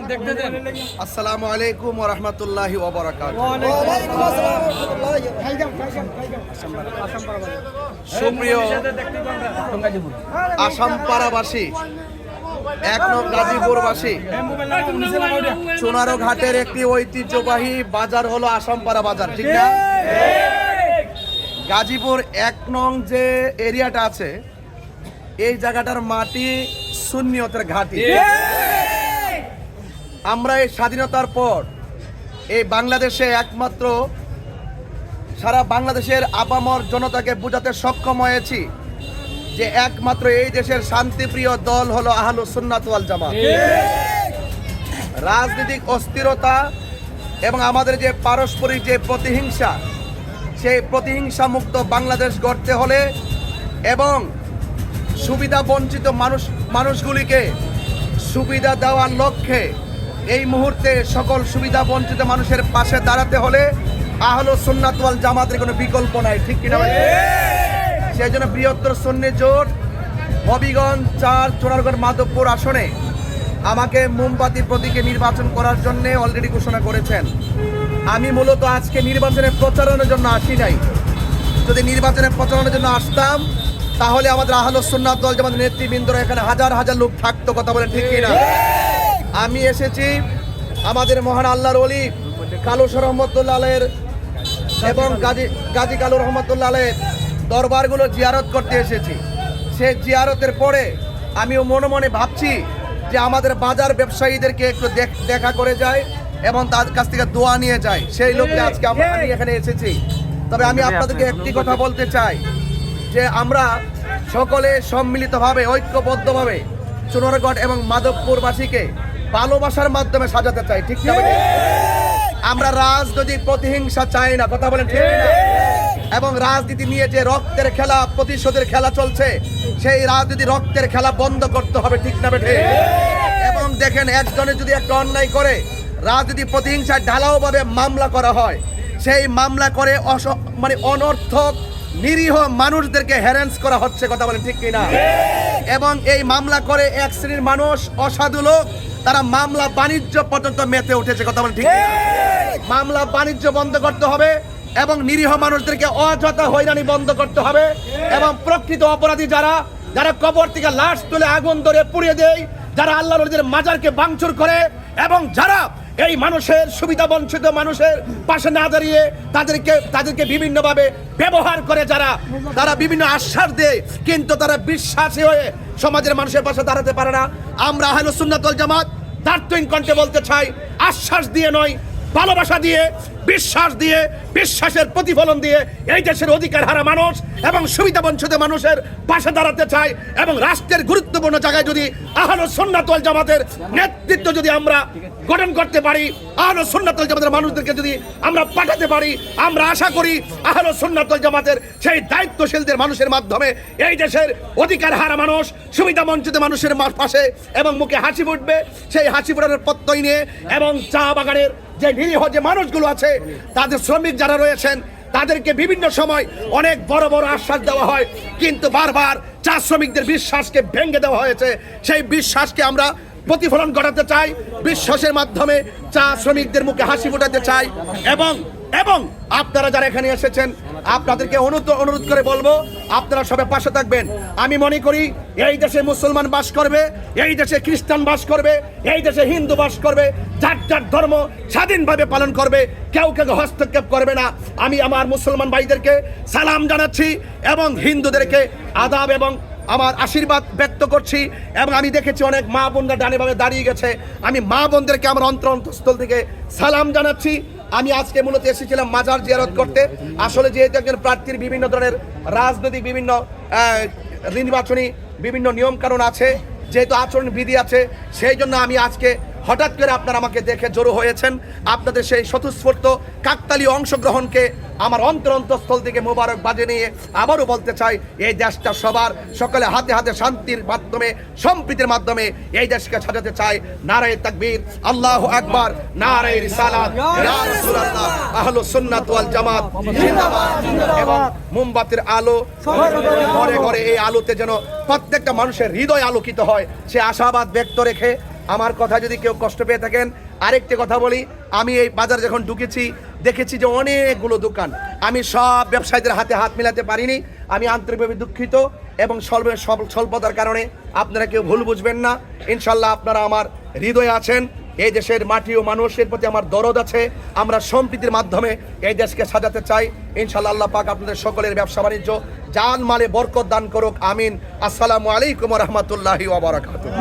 আসসালামু আলাইকুম ওয়া রাহমাতুল্লাহি ওয়া বারাকাতুহু। সুপ্রিয় আসামপাড়াবাসী, এক নং গাজীপুরবাসী, চুনারো ঘাটের একটি ঐতিহ্যবাহী বাজার হলো আসামপাড়া বাজার, ঠিক না? গাজীপুর এক নং যে এরিয়াটা আছে, এই জায়গাটার মাটি সুন্নিয়তের ঘাঁটি। আমরা এই স্বাধীনতার পর এই বাংলাদেশে একমাত্র সারা বাংলাদেশের আপামর জনতাকে বোঝাতে সক্ষম হয়েছি যে একমাত্র এই দেশের শান্তিপ্রিয় দল হলো আহলুস সুন্নাত ওয়াল জামাত। রাজনৈতিক অস্থিরতা এবং আমাদের যে পারস্পরিক যে প্রতিহিংসা, সেই প্রতিহিংসা মুক্ত বাংলাদেশ গড়তে হলে এবং সুবিধা বঞ্চিত মানুষগুলিকে সুবিধা দেওয়ার লক্ষ্যে এই মুহূর্তে সকল সুবিধা বঞ্চিত মানুষের পাশে দাঁড়াতে হলে আহলুস সুন্নাত ওয়াল জামাতের কোনো বিকল্প নাই, ঠিক কিনা? সেই জন্য বৃহত্তর সুন্নি জোট হবিগঞ্জ ৪ চোরারগড় মাধবপুর আসনে আমাকে মোমবাতি প্রতীকে নির্বাচন করার জন্য অলরেডি ঘোষণা করেছেন। আমি মূলত আজকে নির্বাচনের প্রচারণের জন্য আসি নাই। যদি নির্বাচনের প্রচারণের জন্য আসতাম তাহলে আমাদের আহলুস সুন্নাত ওয়াল জামাতের নেতৃবৃন্দরা এখানে হাজার হাজার লোক থাকতো, কথা বলেন ঠিক কিনা? আমি এসেছি আমাদের মহান আল্লাহর ওলি কালুসর রহমতুল্লাহ আলাইহির এবং গাজী কালু রহমতুল্লাহ আলাইহির দরবারগুলো জিয়ারত করতে এসেছি। সেই জিয়ারতের পরে আমিও মনে মনে ভাবছি যে আমাদের বাজার ব্যবসায়ীদেরকে একটু দেখা করে যায় এবং তার কাছ থেকে দোয়া নিয়ে যায়। সেই লক্ষ্যে আজকে আমি এখানে এসেছি। তবে আমি আপনাদেরকে একটি কথা বলতে চাই যে আমরা সকলে সম্মিলিতভাবে ঐক্যবদ্ধভাবে চুনারগড় এবং মাধবপুরবাসীকে ভালোবাসার মাধ্যমে সাজাতে চাই, ঠিক না? আমরা রাজনৈতিক প্রতিহিংসা চাই না, কথা বলেন ঠিক না? এবং রাজনীতি নিয়ে যে রক্তের খেলা, প্রতিশোধের খেলা চলছে, সেই রাজনীতি রক্তের খেলা বন্ধ করতে হবে, ঠিক না বেঠে? এবং দেখেন, একজনে যদি একটা অন্যায় করে রাজনীতি প্রতিহিংসায় ঢালাওভাবে মামলা করা হয়, সেই মামলা করে অনর্থক নিরীহ মানুষদেরকে হ্যারাস করা হচ্ছে, কথা বলেন ঠিক কিনা? এবং এই মামলা করে এক শ্রেণীর মানুষ, অসাধু লোক, তারা মামলা বাণিজ্য পর্যন্ত মেতে উঠেছে, কথা বলেন ঠিক কিনা? মামলা বাণিজ্য বন্ধ করতে হবে এবং নিরীহ মানুষদেরকে অযথা হয়রানি বন্ধ করতে হবে এবং প্রকৃত অপরাধী যারা কবর থেকে লাশ তুলে আগুন ধরে পুড়িয়ে দেয়, যারা আল্লাহর ওলিদের মাজারকে ভাঙচুর করে এবং যারা এই মানুষের সুবিধা বঞ্চিত মানুষের পাশে না দাঁড়িয়ে তাদেরকে বিভিন্নভাবে ব্যবহার করে, তারা বিভিন্ন আশ্বাস দেয় কিন্তু তারা বিশ্বাসী হয়ে সমাজের মানুষের পাশে দাঁড়াতে পারে না। আমরা আহলুস সুন্নাত ওয়াল জামাত দার্থহীন কণ্ঠে বলতে চাই, আশ্বাস দিয়ে নয়, ভালোবাসা দিয়ে, বিশ্বাস দিয়ে, বিশ্বাসের প্রতিফলন দিয়ে এই দেশের অধিকার হারা মানুষ এবং সুবিধা বঞ্চিত মানুষের পাশে দাঁড়াতে চাই এবং রাষ্ট্রের গুরুত্বপূর্ণ জায়গায় যদি আহলুস সুন্নাত ওয়াল জামাতের নেতৃত্ব যদি আমরা গঠন করতে পারি, আহলুস সুন্নাত ওয়াল জামাতের মানুষদেরকে যদি আমরা পাঠাতে পারি, আমরা আশা করি আহলুস সুন্নাত ওয়াল জামাতের সেই দায়িত্বশীলদের মানুষের মাধ্যমে এই দেশের অধিকার হারা মানুষ, সুবিধা বঞ্চিত মানুষের পাশে এবং মুখে হাসি ফুটবে। সেই হাসি ফোটানোর প্রত্যয় নিয়ে এবং চা বাগানের যে নিরীহ যে মানুষগুলো আছে, তাদের শ্রমিক যারা রয়েছেন, তাদেরকে বিভিন্ন সময় অনেক বড় বড় আশ্বাস দেওয়া হয় কিন্তু বারবার চা শ্রমিকদের বিশ্বাসকে ভেঙে দেওয়া হয়েছে। সেই বিশ্বাসকে আমরা প্রতিফলন ঘটাতে চাই, বিশ্বাসের মাধ্যমে চা শ্রমিকদের মুখে হাসি ফোটাতে চাই এবং আপনারা যারা এখানে এসেছেন আপনাদেরকে অনুরোধ করে বলবো, আপনারা সবাই পাশে থাকবেন। আমি মনে করি এই দেশে মুসলমান বাস করবে, এই দেশে খ্রিস্টান বাস করবে, এই দেশে হিন্দু বাস করবে, যার ধর্ম স্বাধীনভাবে পালন করবে, কেউ হস্তক্ষেপ করবে না। আমি আমার মুসলমান ভাইদেরকে সালাম জানাচ্ছি এবং হিন্দুদেরকে আদাব এবং আমার আশীর্বাদ ব্যক্ত করছি এবং আমি দেখেছি অনেক মা বোনরা ডানে বামে দাঁড়িয়ে গেছে। আমি মা বোনদেরকে আমার অন্তঃস্থল থেকে সালাম জানাচ্ছি। আমি আজকে মূলত এসেছিলাম মাজার জিয়ারত করতে। আসলে যেহেতু একজন প্রার্থীর বিভিন্ন ধরনের রাজনৈতিক বিভিন্ন নির্বাচনী বিভিন্ন নিয়মকানুন আছে, যেহেতু আচরণ বিধি আছে, সেই জন্য আমি আজকে হঠাৎ করে আপনারা আমাকে দেখে জড়ো হয়েছেন। আপনাদের সেই স্বতঃস্ফূর্ত কাকতালীয় অংশগ্রহণকে আমার অন্তঃস্থল থেকে মোবারক বাজে নিয়ে আবারও বলতে চাই, এই দেশটা সবার, সকলে হাতে হাতে শান্তির মাধ্যমে, সম্প্রীতির মাধ্যমে এই দেশকে সাজাতে চাই। নারায়ে তাকবীর, আল্লাহু আকবার, নারায়ে রিসালাত, ইয়া রাসূলুল্লাহ, আহলুস সুন্নাত ওয়াল জামাত জিন্দাবাদ। এবং মোমবাতির আলো ঘরে ঘরে, এই আলোতে যেন প্রত্যেকটা মানুষের হৃদয় আলোকিত হয়, সে আশাবাদ ব্যক্ত রেখে আমার কথা যদি কেউ কষ্ট পেয়ে থাকেন, আরেকটি কথা বলি, আমি এই বাজার যখন ঢুকেছি দেখেছি যে অনেকগুলো দোকান, আমি সব ব্যবসায়ীদের হাতে হাত মিলাতে পারিনি, আমি আন্তরিকভাবে দুঃখিত এবং স্বল্পতার কারণে আপনারা কেউ ভুল বুঝবেন না। ইনশাল্লাহ আপনারা আমার হৃদয়ে আছেন, এই দেশের মাটি ও মানুষের প্রতি আমার দরদ আছে, আমরা সম্প্রীতির মাধ্যমে এই দেশকে সাজাতে চাই। ইনশাল্লাহ আল্লাহ পাক আপনাদের সকলের ব্যবসা বাণিজ্য জান মালে বরকত দান করুক, আমিন। আসসালামু আলাইকুম ওয়া রাহমাতুল্লাহি ওয়া বারাকাতুহু।